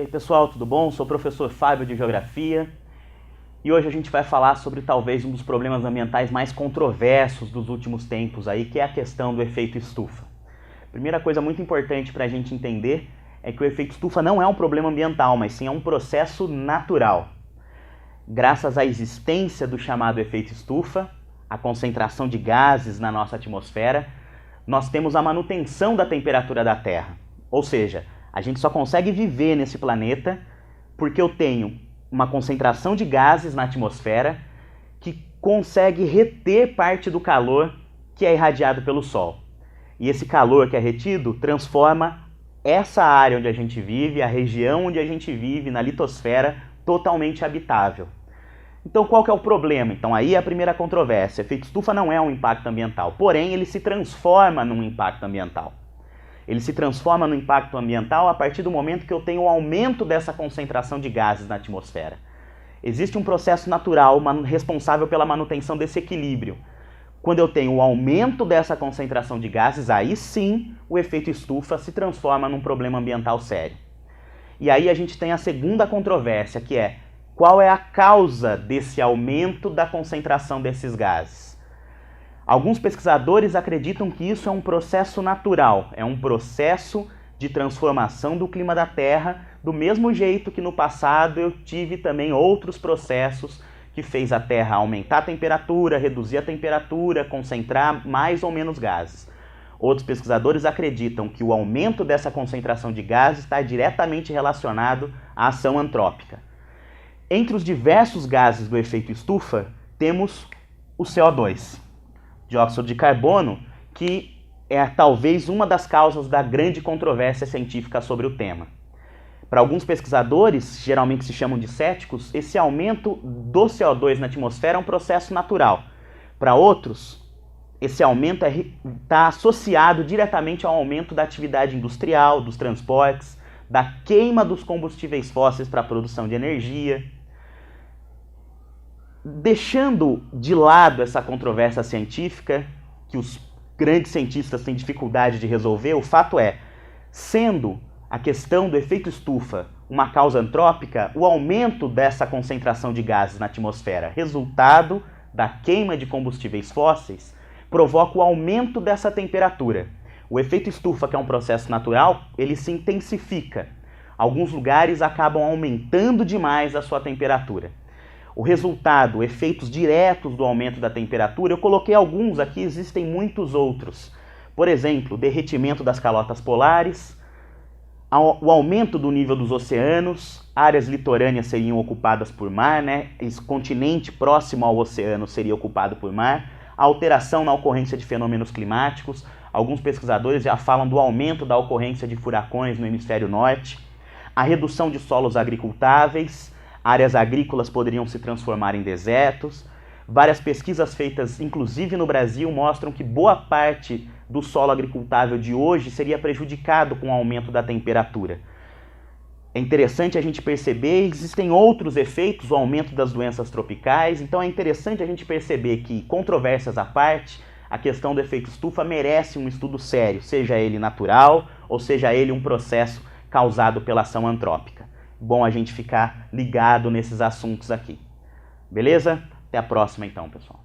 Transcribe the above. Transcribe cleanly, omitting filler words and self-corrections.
E aí pessoal, tudo bom? Sou o professor Fábio de Geografia e hoje a gente vai falar sobre talvez um dos problemas ambientais mais controversos dos últimos tempos aí, que é a questão do efeito estufa. Primeira coisa muito importante para a gente entender é que o efeito estufa não é um problema ambiental, mas sim é um processo natural. Graças à existência do chamado efeito estufa, a concentração de gases na nossa atmosfera, nós temos a manutenção da temperatura da Terra. Ou seja, a gente só consegue viver nesse planeta porque eu tenho uma concentração de gases na atmosfera que consegue reter parte do calor que é irradiado pelo Sol. E esse calor que é retido transforma essa área onde a gente vive, a região onde a gente vive, na litosfera, totalmente habitável. Então qual que é o problema? Então aí é a primeira controvérsia. O efeito estufa não é um impacto ambiental, porém ele se transforma num impacto ambiental. Ele se transforma no impacto ambiental a partir do momento que eu tenho o aumento dessa concentração de gases na atmosfera. Existe um processo natural responsável pela manutenção desse equilíbrio. Quando eu tenho o aumento dessa concentração de gases, aí sim o efeito estufa se transforma num problema ambiental sério. E aí a gente tem a segunda controvérsia, que é qual é a causa desse aumento da concentração desses gases? Alguns pesquisadores acreditam que isso é um processo natural, é um processo de transformação do clima da Terra, do mesmo jeito que no passado eu tive também outros processos que fez a Terra aumentar a temperatura, reduzir a temperatura, concentrar mais ou menos gases. Outros pesquisadores acreditam que o aumento dessa concentração de gases está diretamente relacionado à ação antrópica. Entre os diversos gases do efeito estufa, temos o CO2. Dióxido de carbono, que é talvez uma das causas da grande controvérsia científica sobre o tema. Para alguns pesquisadores, geralmente se chamam de céticos, esse aumento do CO2 na atmosfera é um processo natural. Para outros, esse aumento está associado diretamente ao aumento da atividade industrial, dos transportes, da queima dos combustíveis fósseis para a produção de energia. Deixando de lado essa controvérsia científica, que os grandes cientistas têm dificuldade de resolver, o fato é, sendo a questão do efeito estufa uma causa antrópica, o aumento dessa concentração de gases na atmosfera, resultado da queima de combustíveis fósseis, provoca o aumento dessa temperatura. O efeito estufa, que é um processo natural, ele se intensifica. Alguns lugares acabam aumentando demais a sua temperatura. O resultado, efeitos diretos do aumento da temperatura, eu coloquei alguns aqui, existem muitos outros. Por exemplo, derretimento das calotas polares, o aumento do nível dos oceanos, áreas litorâneas seriam ocupadas por mar, Esse continente próximo ao oceano seria ocupado por mar, a alteração na ocorrência de fenômenos climáticos, alguns pesquisadores já falam do aumento da ocorrência de furacões no hemisfério norte, a redução de solos agricultáveis, áreas agrícolas poderiam se transformar em desertos. Várias pesquisas feitas, inclusive no Brasil, mostram que boa parte do solo agricultável de hoje seria prejudicado com o aumento da temperatura. É interessante a gente perceber que existem outros efeitos, o aumento das doenças tropicais, então é interessante a gente perceber que, controvérsias à parte, a questão do efeito estufa merece um estudo sério, seja ele natural ou seja ele um processo causado pela ação antrópica. Bom a gente ficar ligado nesses assuntos aqui. Beleza? Até a próxima então, pessoal.